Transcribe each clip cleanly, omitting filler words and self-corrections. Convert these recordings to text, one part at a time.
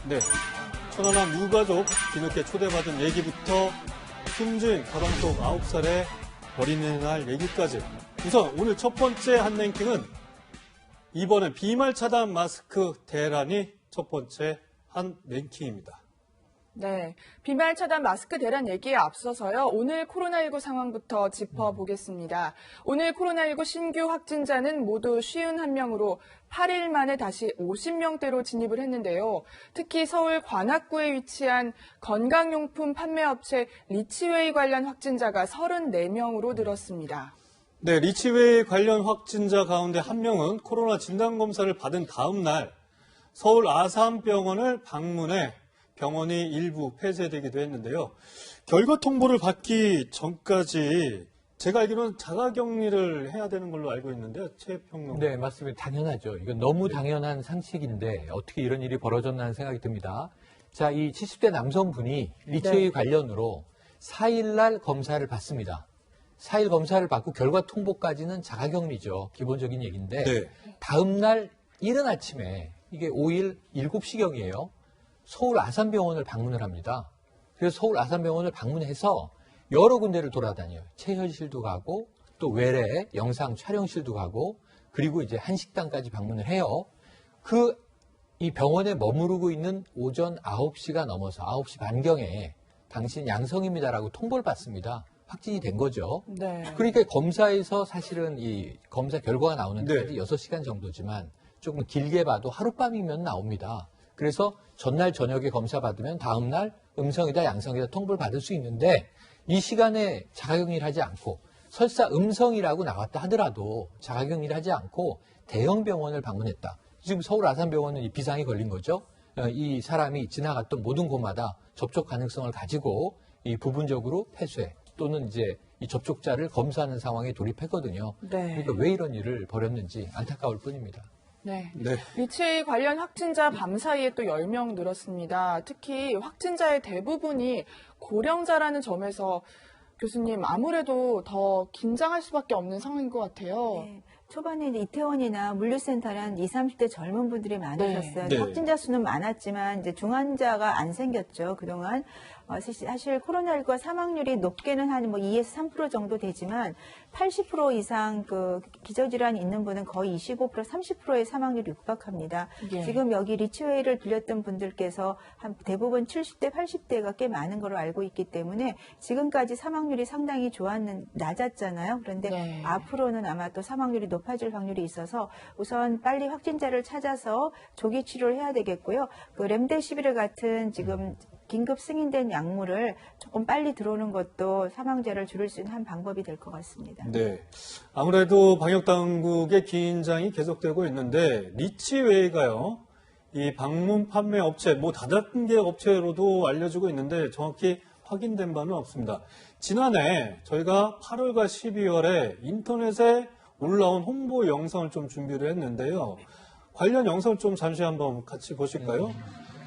네, 천안함 유가족 뒤늦게 초대받은 얘기부터 숨진 가방 속 9살의 어린이날 얘기까지. 우선 오늘 첫 번째 한 랭킹은 이번에 비말 차단 마스크 대란이 첫 번째 한 랭킹입니다. 네, 비말 차단 마스크 대란 얘기에 앞서서요. 오늘 코로나19 상황부터 짚어보겠습니다. 오늘 코로나19 신규 확진자는 모두 51명으로 8일 만에 다시 50명대로 진입을 했는데요. 특히 서울 관악구에 위치한 건강용품 판매업체 리치웨이 관련 확진자가 34명으로 늘었습니다. 네, 리치웨이 관련 확진자 가운데 한 명은 코로나 진단검사를 받은 다음 날 서울 아산병원을 방문해 병원이 일부 폐쇄되기도 했는데요. 결과 통보를 받기 전까지 제가 알기로는 자가격리를 해야 되는 걸로 알고 있는데요. 최평론. 네, 맞습니다. 당연하죠. 이건 너무 당연한 상식인데 어떻게 이런 일이 벌어졌나 하는 생각이 듭니다. 자, 이 70대 남성분이 리치웨이 관련으로 4일 날 검사를 받습니다. 4일 검사를 받고 결과 통보까지는 자가격리죠. 기본적인 얘기인데 다음 날 이른 아침에 이게 5일 7시경이에요. 서울 아산병원을 방문을 합니다. 그래서 서울 아산병원을 방문해서 여러 군데를 돌아다녀요. 체혈실도 가고 또 외래 영상 촬영실도 가고 그리고 이제 한식당까지 방문을 해요. 이 병원에 머무르고 있는 오전 9시가 넘어서 9시 반경에 당신 양성입니다라고 통보를 받습니다. 확진이 된 거죠. 네. 그러니까 검사에서 사실은 이 검사 결과가 나오는 데까지 6시간 정도지만 조금 길게 봐도 하룻밤이면 나옵니다. 그래서 전날 저녁에 검사 받으면 다음날 음성이다 양성이다 통보를 받을 수 있는데 이 시간에 자가격리를 하지 않고 설사 음성이라고 나왔다 하더라도 자가격리를 하지 않고 대형 병원을 방문했다. 지금 서울 아산병원은 이 비상이 걸린 거죠. 이 사람이 지나갔던 모든 곳마다 접촉 가능성을 가지고 이 부분적으로 폐쇄 또는 이제 이 접촉자를 검사하는 상황에 돌입했거든요. 그러니까 왜 이런 일을 벌였는지 안타까울 뿐입니다. 네. 리치웨이 관련 확진자 밤사이에 또 10명 늘었습니다. 특히 확진자의 대부분이 고령자라는 점에서 교수님 아무래도 더 긴장할 수밖에 없는 상황인 것 같아요. 네. 초반에 이제 이태원이나 물류센터는 20, 30대 젊은 분들이 많으셨어요. 확진자 수는 많았지만 이제 중환자가 안 생겼죠. 그동안. 사실 코로나19가 사망률이 높게는 한 2에서 3% 정도 되지만 80% 이상 그 기저질환이 있는 분은 거의 25%, 30%의 사망률이 육박합니다. 지금 여기 리치웨이를 들렸던 분들께서 한 대부분 70대, 80대가 꽤 많은 걸로 알고 있기 때문에 지금까지 사망률이 상당히 낮았잖아요. 그런데 앞으로는 아마 또 사망률이 높아질 확률이 있어서 우선 빨리 확진자를 찾아서 조기 치료를 해야 되겠고요. 그 렘데시비르 같은 지금 긴급 승인된 약물을 조금 빨리 들어오는 것도 사망자를 줄일 수 있는 한 방법이 될 것 같습니다. 네. 아무래도 방역당국의 긴장이 계속되고 있는데 리치웨이가요. 이 방문 판매 업체, 다단계 업체로도 알려지고 있는데 정확히 확인된 바는 없습니다. 지난해 저희가 8월과 12월에 인터넷에 올라온 홍보 영상을 좀 준비를 했는데요. 관련 영상을 좀 잠시 한번 같이 보실까요?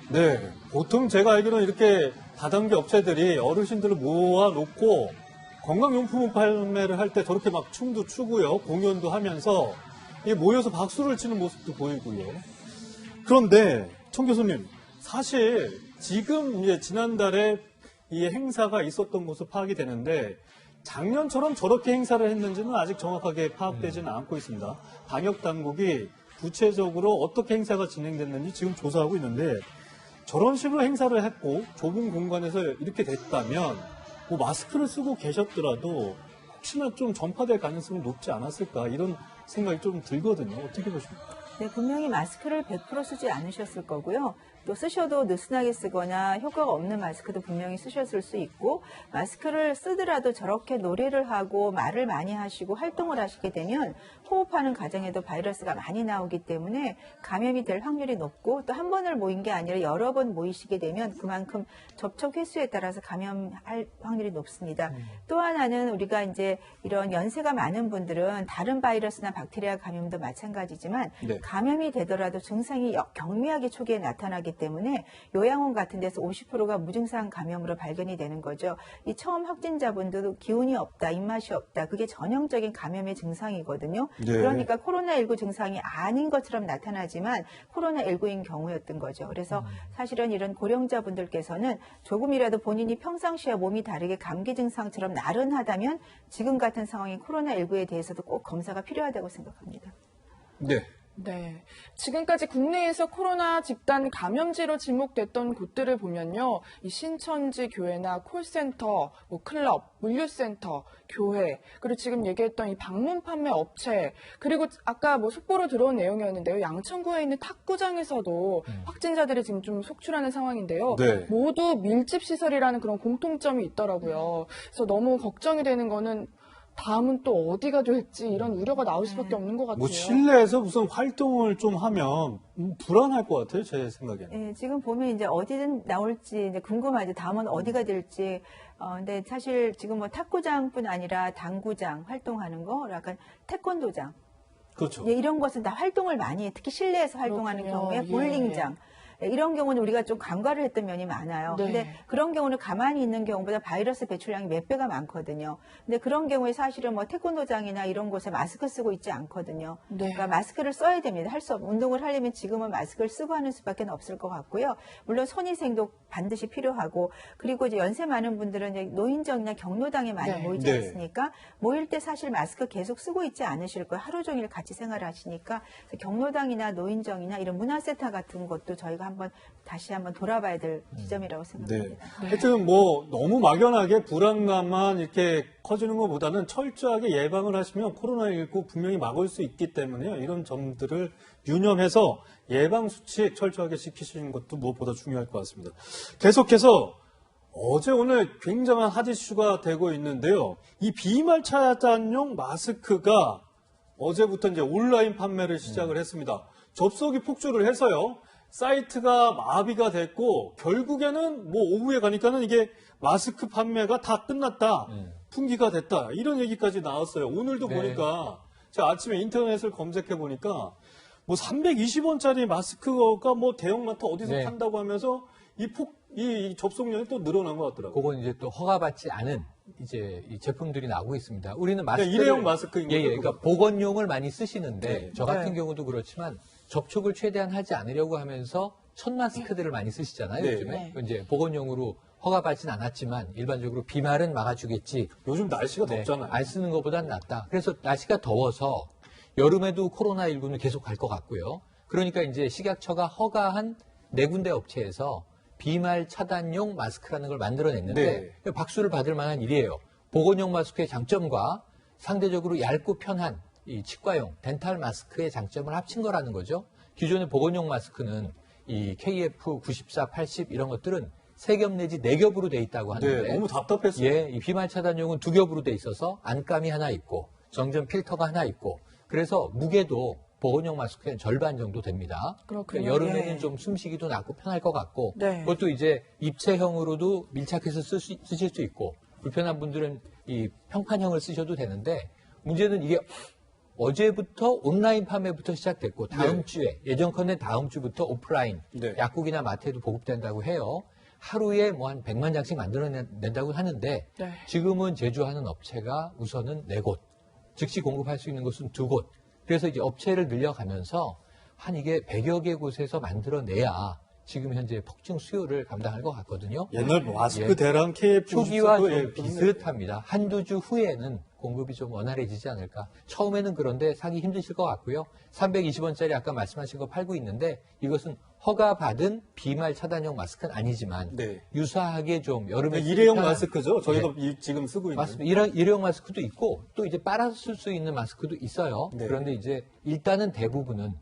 네, 보통 제가 알기로는 이렇게 다단계 업체들이 어르신들을 모아놓고 건강용품 판매를 할 때 저렇게 막 춤도 추고요, 공연도 하면서 모여서 박수를 치는 모습도 보이고요. 그런데 청 교수님, 사실 지금 지난달에 이 행사가 있었던 것으로 파악이 되는데 작년처럼 저렇게 행사를 했는지는 아직 정확하게 파악되지는 않고 있습니다. 방역당국이 구체적으로 어떻게 행사가 진행됐는지 지금 조사하고 있는데 저런 식으로 행사를 했고 좁은 공간에서 이렇게 됐다면 마스크를 쓰고 계셨더라도 혹시나 좀 전파될 가능성이 높지 않았을까 이런 생각이 좀 들거든요. 어떻게 보십니까? 네, 분명히 마스크를 100% 쓰지 않으셨을 거고요. 또 쓰셔도 느슨하게 쓰거나 효과가 없는 마스크도 분명히 쓰셨을 수 있고 마스크를 쓰더라도 저렇게 노래를 하고 말을 많이 하시고 활동을 하시게 되면 호흡하는 과정에도 바이러스가 많이 나오기 때문에 감염이 될 확률이 높고 또 한 번을 모인 게 아니라 여러 번 모이시게 되면 그만큼 접촉 횟수에 따라서 감염할 확률이 높습니다. 또 하나는 우리가 이제 이런 연세가 많은 분들은 다른 바이러스나 박테리아 감염도 마찬가지지만 감염이 되더라도 증상이 경미하게 초기에 나타나기 때문에 요양원 같은 데서 50%가 무증상 감염으로 발견이 되는 거죠. 이 처음 확진자분들도 기운이 없다, 입맛이 없다. 그게 전형적인 감염의 증상이거든요. 네. 그러니까 코로나19 증상이 아닌 것처럼 나타나지만 코로나19인 경우였던 거죠. 그래서 사실은 이런 고령자분들께서는 조금이라도 본인이 평상시와 몸이 다르게 감기 증상처럼 나른하다면 지금 같은 상황인 코로나19에 대해서도 꼭 검사가 필요하다고 생각합니다. 네. 네. 지금까지 국내에서 코로나 집단 감염지로 지목됐던 곳들을 보면요. 이 신천지 교회나 콜센터, 뭐 클럽, 물류센터, 교회, 그리고 지금 얘기했던 이 방문 판매 업체, 그리고 아까 뭐 속보로 들어온 내용이었는데요. 양천구에 있는 탁구장에서도 확진자들이 지금 좀 속출하는 상황인데요. 네. 모두 밀집 시설이라는 그런 공통점이 있더라고요. 그래서 너무 걱정이 되는 거는 다음은 또 어디가 될지 이런 우려가 나올 수밖에 없는 것 같아요. 뭐 실내에서 무슨 활동을 좀 하면 불안할 것 같아요, 제 생각에는. 예, 지금 보면 이제 어디든 나올지 이제 궁금하죠. 다음은 어디가 될지. 근데 사실 지금 뭐 탁구장뿐 아니라 당구장 활동하는 거, 약간 태권도장. 그렇죠. 예, 이런 것은 다 활동을 많이 해. 특히 실내에서 활동하는 그렇군요. 경우에 예. 볼링장. 이런 경우는 우리가 좀 간과를 했던 면이 많아요. 네. 근데 그런 경우는 가만히 있는 경우보다 바이러스 배출량이 몇 배가 많거든요. 근데 그런 경우에 사실은 뭐 태권도장이나 이런 곳에 마스크 쓰고 있지 않거든요. 네. 그러니까 마스크를 써야 됩니다. 운동을 하려면 지금은 마스크를 쓰고 하는 수밖에 없을 것 같고요. 물론 손위생도 반드시 필요하고, 그리고 이제 연세 많은 분들은 이제 노인정이나 경로당에 많이 네. 모이지 네. 않습니까? 모일 때 사실 마스크 계속 쓰고 있지 않으실 거예요. 하루 종일 같이 생활하시니까. 그래서 경로당이나 노인정이나 이런 문화센터 같은 것도 저희가 다시 한번 돌아봐야 될 지점이라고 네. 생각합니다. 하여튼 뭐 너무 막연하게 불안감만 이렇게 커지는 것보다는 철저하게 예방을 하시면 코로나19 분명히 막을 수 있기 때문에요. 이런 점들을 유념해서 예방 수칙 철저하게 지키시는 것도 무엇보다 중요할 것 같습니다. 계속해서 어제 오늘 굉장한 핫 이슈가 되고 있는데요. 이 비말 차단용 마스크가 어제부터 이제 온라인 판매를 시작을 했습니다. 접속이 폭주를 해서요. 사이트가 마비가 됐고 결국에는 뭐 오후에 가니까는 이게 마스크 판매가 다 끝났다. 품귀가 됐다. 이런 얘기까지 나왔어요. 오늘도 네. 보니까 제가 아침에 인터넷을 검색해 보니까 뭐 320원짜리 마스크가 뭐 대형마트 어디서 네. 판다고 하면서 이 접속량이 또 늘어난 것 같더라고요. 그건 이제 또 허가받지 않은 이제 이 제품들이 나오고 있습니다. 우리는 마스크 일회용 마스크인 거죠, 그러니까 그거? 보건용을 많이 쓰시는데 네. 저 같은 네. 경우도 그렇지만 접촉을 최대한 하지 않으려고 하면서 천 마스크들을 많이 쓰시잖아요. 네. 요즘에 이제 보건용으로 허가받진 않았지만 일반적으로 비말은 막아주겠지. 요즘 날씨가 네, 덥잖아요. 안 쓰는 것보단 낫다. 그래서 날씨가 더워서 여름에도 코로나19는 계속 갈 것 같고요. 그러니까 이제 식약처가 허가한 4군데 업체에서 비말 차단용 마스크라는 걸 만들어냈는데 박수를 받을 만한 일이에요. 보건용 마스크의 장점과 상대적으로 얇고 편한 이 치과용 덴탈 마스크의 장점을 합친 거라는 거죠. 기존의 보건용 마스크는 이 KF94, 80 이런 것들은 3겹 내지 4겹으로 돼 있다고 하는데 네, 너무 답답했어요. 예, 이 비말 차단용은 2겹으로 돼 있어서 안감이 하나 있고 정전 필터가 하나 있고 그래서 무게도 보건용 마스크의 절반 정도 됩니다. 그렇군요. 그러니까 여름에는 예. 좀 숨쉬기도 낫고 편할 것 같고 네. 그것도 이제 입체형으로도 밀착해서 쓰실 수 있고 불편한 분들은 이 평판형을 쓰셔도 되는데 문제는 이게 어제부터 온라인 판매부터 시작됐고 다음 네. 주에 예전컨대 다음 주부터 오프라인 네. 약국이나 마트에도 보급된다고 해요. 하루에 뭐 한 100만 장씩 만들어낸다고 하는데 네. 지금은 제조하는 업체가 우선은 4곳, 즉시 공급할 수 있는 곳은 2곳. 그래서 이제 업체를 늘려가면서 한 이게 100여 개 곳에서 만들어내야 지금 현재 폭증 수요를 감당할 것 같거든요. 옛날 마스크 예. 대랑 KF94 초기와 좀 예, 비슷합니다. 한두 주 후에는 공급이 좀 원활해지지 않을까. 처음에는 그런데 사기 힘드실 것 같고요. 320원짜리 아까 말씀하신 거 팔고 있는데 이것은 허가받은 비말 차단용 마스크는 아니지만 네. 유사하게 좀 여름에 일회용 쓰기 편한- 마스크죠. 저희가 지금 쓰고 있는. 맞습니다. 일회용 마스크도 있고 또 이제 빨아서 쓸 수 있는 마스크도 있어요. 네. 그런데 이제 일단은 대부분은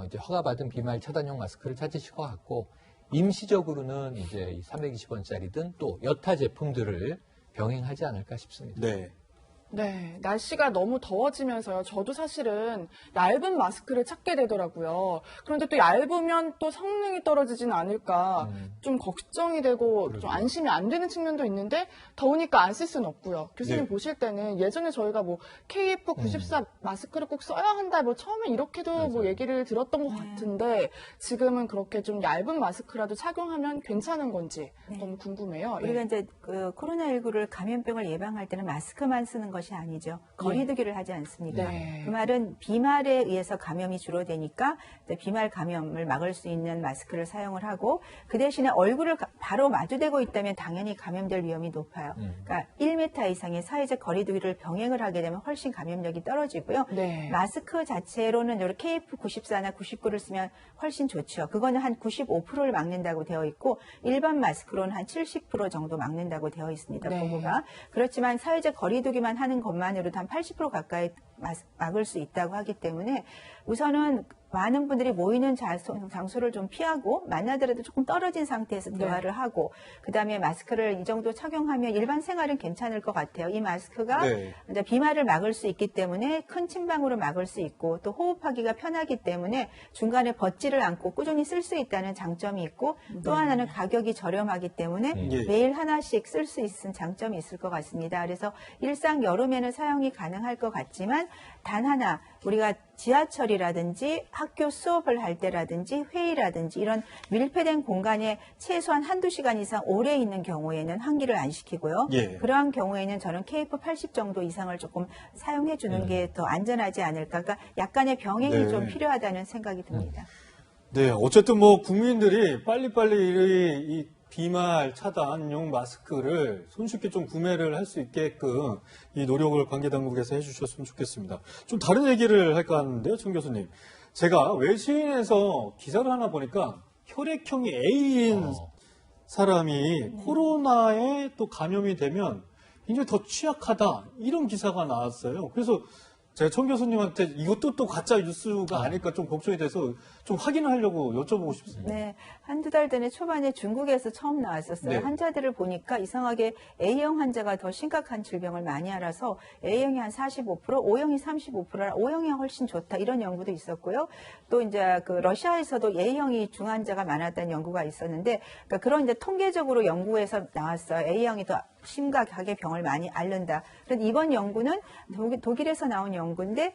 이제 허가받은 비말 차단용 마스크를 찾으실 것 같고 임시적으로는 이제 320원짜리든 또 여타 제품들을 병행하지 않을까 싶습니다. 네. 네, 날씨가 너무 더워지면서요. 저도 사실은 얇은 마스크를 찾게 되더라고요. 그런데 또 얇으면 또 성능이 떨어지진 않을까 좀 걱정이 되고 그러게요. 좀 안심이 안 되는 측면도 있는데 더우니까 안 쓸 수는 없고요. 교수님 네. 보실 때는 예전에 저희가 뭐 KF94 마스크를 꼭 써야 한다 뭐 처음에 이렇게도 뭐 얘기를 들었던 것 같은데 지금은 그렇게 좀 얇은 마스크라도 착용하면 괜찮은 건지 너무 궁금해요. 예. 우리가 이제 코로나19를 감염병을 예방할 때는 마스크만 쓰는 것이 아니죠. 거리두기를 하지 않습니까? 네. 그 말은 비말에 의해서 감염이 줄어드니까 비말 감염을 막을 수 있는 마스크를 사용을 하고 그 대신에 얼굴을 바로 마주대고 있다면 당연히 감염될 위험이 높아요. 그러니까 1m 이상의 사회적 거리두기를 병행을 하게 되면 훨씬 감염력이 떨어지고요. 네. 마스크 자체로는 이렇게 KF94나 99를 쓰면 훨씬 좋죠. 그거는 한 95%를 막는다고 되어 있고 일반 마스크로는 한 70% 정도 막는다고 되어 있습니다. 네. 보고가. 그렇지만 사회적 거리두기만 하는 것만으로도 한 80% 가까이 막을 수 있다고 하기 때문에 우선은 많은 분들이 모이는 장소를 좀 피하고 만나더라도 조금 떨어진 상태에서 대화를 하고 그다음에 마스크를 이 정도 착용하면 일반 생활은 괜찮을 것 같아요. 이 마스크가 이제 비말을 막을 수 있기 때문에 큰 침방으로 막을 수 있고 또 호흡하기가 편하기 때문에 중간에 벗지를 않고 꾸준히 쓸 수 있다는 장점이 있고 또 하나는 가격이 저렴하기 때문에 매일 하나씩 쓸 수 있는 장점이 있을 것 같습니다. 그래서 일상 여름에는 사용이 가능할 것 같지만 단 하나 우리가 지하철이라든지 학교 수업을 할 때라든지 회의라든지 이런 밀폐된 공간에 최소한 한두 시간 이상 오래 있는 경우에는 환기를 안 시키고요. 그러한 경우에는 저는 KF80 정도 이상을 조금 사용해 주는 게 더 안전하지 않을까. 그러니까 약간의 병행이 좀 필요하다는 생각이 듭니다. 네, 어쨌든 뭐 국민들이 빨리빨리 이 비말 차단용 마스크를 손쉽게 좀 구매를 할 수 있게끔 이 노력을 관계당국에서 해주셨으면 좋겠습니다. 좀 다른 얘기를 할까 하는데요, 정 교수님. 제가 외신에서 기사를 하나 보니까 혈액형이 A인 사람이 코로나에 또 감염이 되면 굉장히 더 취약하다 이런 기사가 나왔어요. 그래서 제가 정 교수님한테 이것도 또 가짜 뉴스가 아닐까 좀 걱정이 돼서 좀 확인하려고 여쭤보고 싶습니다. 네, 한두 달 전에 초반에 중국에서 처음 나왔었어요. 환자들을 보니까 이상하게 A형 환자가 더 심각한 질병을 많이 앓아서 A형이 한 45%, O형이 35%라 O형이 훨씬 좋다 이런 연구도 있었고요. 또 이제 그 러시아에서도 A형이 중환자가 많았다는 연구가 있었는데 그러니까 그런 이제 통계적으로 연구에서 나왔어요. A형이 더 심각하게 병을 많이 앓는다. 그런데 이번 연구는 독일에서 나온 연구인데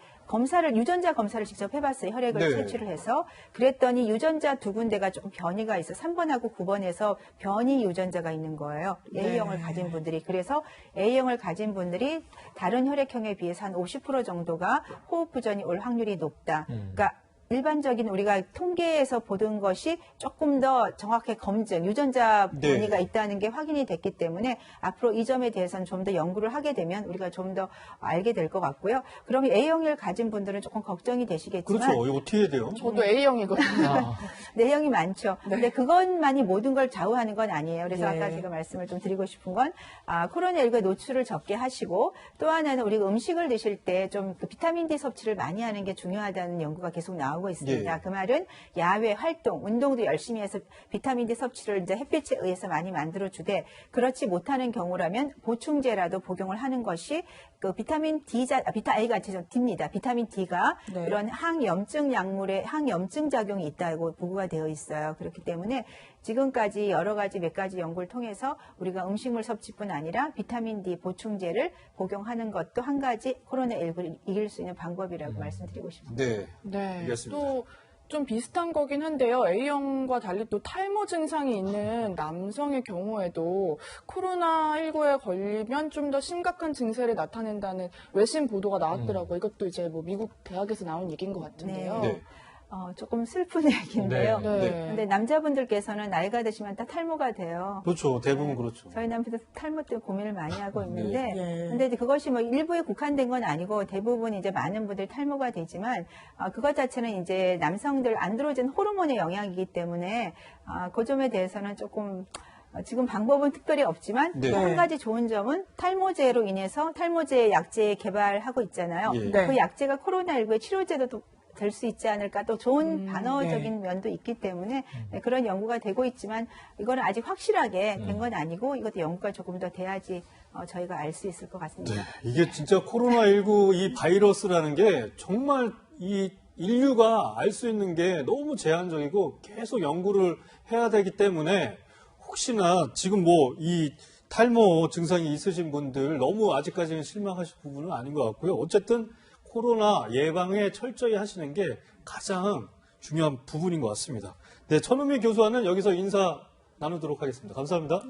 유전자 검사를 직접 해봤어요. 혈액을 채취를 해서. 그랬더니 유전자 두 군데가 조금 변이가 있어 3번하고 9번에서 변이 유전자가 있는 거예요. A형을 가진 분들이. 그래서 A형을 가진 분들이 다른 혈액형에 비해서 한 50% 정도가 호흡부전이 올 확률이 높다. 그러니까 일반적인 우리가 통계에서 보던 것이 조금 더 정확하게 검증, 유전자 변이가 있다는 게 확인이 됐기 때문에 앞으로 이 점에 대해서는 좀 더 연구를 하게 되면 우리가 좀 더 알게 될 것 같고요. 그러면 A형을 가진 분들은 조금 걱정이 되시겠지만 그렇죠. 이거 어떻게 해야 돼요? 저도 A형이거든요. A형이 많죠. 근데 그것만이 모든 걸 좌우하는 건 아니에요. 그래서 아까 제가 말씀을 좀 드리고 싶은 건 코로나19에 노출을 적게 하시고 또 하나는 우리가 음식을 드실 때 좀 그 비타민 D 섭취를 많이 하는 게 중요하다는 연구가 계속 나오고 있습니다. 그 말은 야외 활동, 운동도 열심히 해서 비타민 D 섭취를 이제 햇빛에 의해서 많이 만들어 주되 그렇지 못하는 경우라면 보충제라도 복용을 하는 것이 그 비타민 D입니다. 비타민 D가 이런 항염증 약물에 항염증 작용이 있다고 보고가 되어 있어요. 그렇기 때문에 지금까지 여러 가지 몇 가지 연구를 통해서 우리가 음식물 섭취뿐 아니라 비타민 D 보충제를 복용하는 것도 한 가지 코로나19를 이길 수 있는 방법이라고 말씀드리고 싶습니다. 네. 알겠습니다. 또 좀 비슷한 거긴 한데요. A형과 달리 또 탈모 증상이 있는 남성의 경우에도 코로나19에 걸리면 좀 더 심각한 증세를 나타낸다는 외신 보도가 나왔더라고요. 이것도 이제 뭐 미국 대학에서 나온 얘기인 것 같은데요. 조금 슬픈 얘기인데요. 네. 근데 남자분들께서는 나이가 드시면 다 탈모가 돼요. 그렇죠. 대부분 그렇죠. 저희 남편도 탈모 때문에 고민을 많이 하고 있는데, 근데 이제 그것이 뭐 일부에 국한된 건 아니고 대부분 이제 많은 분들이 탈모가 되지만, 그것 자체는 이제 남성들 안드로겐 호르몬의 영향이기 때문에, 그 점에 대해서는 조금 지금 방법은 특별히 없지만 한 가지 좋은 점은 탈모제로 인해서 탈모제 약제 개발하고 있잖아요. 그 약제가 코로나19의 치료제도 될 수 있지 않을까 또 좋은 반어적인 면도 있기 때문에 그런 연구가 되고 있지만 이거는 아직 확실하게 된 건 아니고 이것도 연구가 조금 더 돼야지 저희가 알 수 있을 것 같습니다. 이게 진짜 코로나19 이 바이러스라는 게 정말 이 인류가 알 수 있는 게 너무 제한적이고 계속 연구를 해야 되기 때문에 혹시나 지금 뭐 이 탈모 증상이 있으신 분들 너무 아직까지는 실망하실 부분은 아닌 것 같고요. 어쨌든 코로나 예방에 철저히 하시는 게 가장 중요한 부분인 것 같습니다. 네, 천은미 교수와는 여기서 인사 나누도록 하겠습니다. 감사합니다.